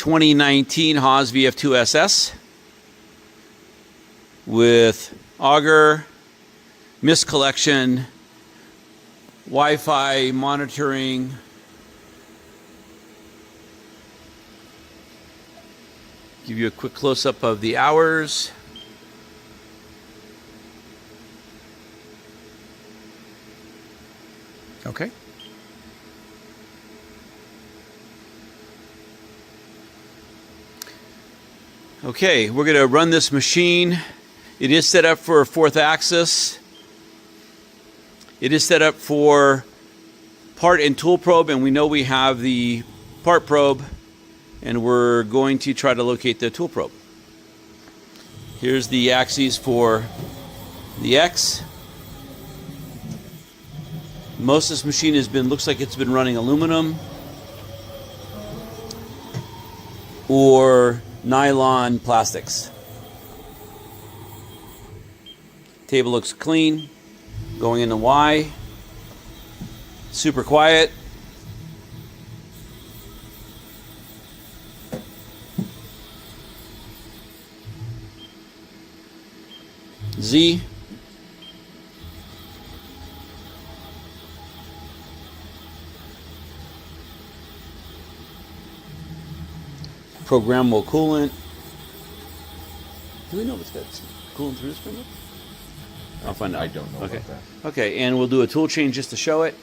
2019 HAAS VF-2SS with auger, mist collection, Wi-Fi monitoring, give you a quick close-up of the hours. Okay. Okay, we're going to run this machine. It is set up for a 4th axis. It is set up for part and tool probe, and we know we have the part probe, and we're going to try to locate the tool probe. Here's the axes for the X. Most of this machine looks like it's been running aluminum or nylon plastics. Table looks clean. Going into Y. Super quiet. Z. Programmable coolant. Do we know if it's got coolant through this spindle? I'll find out. I don't know about that. Okay, and we'll do a tool change just to show it.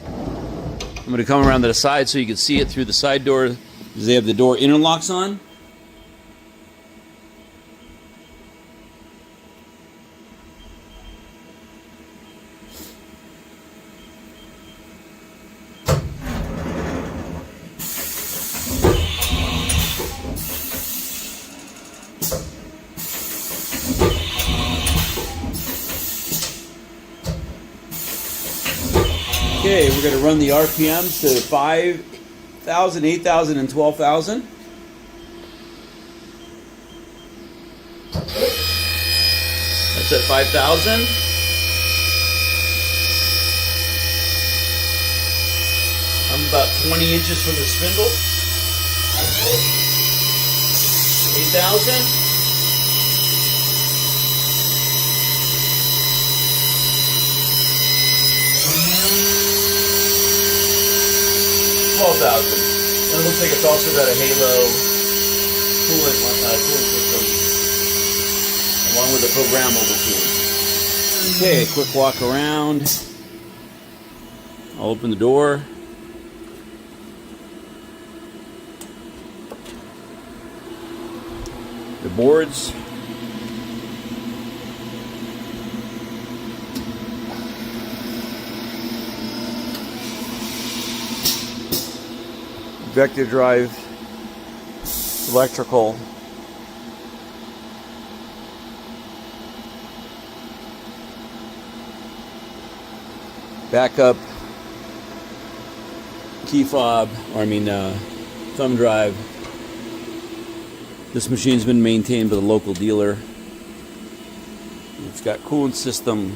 I'm going to come around to the side so you can see it through the side door, because they have the door interlocks on. Okay, we're going to run the RPMs to 5,000, 8,000, and 12,000. That's at 5,000. I'm about 20 inches from the spindle. 8,000. 12,000. And it looks like it's also got a halo coolant system along with a programmable coolant. Okay, quick walk around. I'll open the door. The boards. Vector drive, electrical, backup, key fob, thumb drive. This machine's been maintained by the local dealer. It's got coolant system,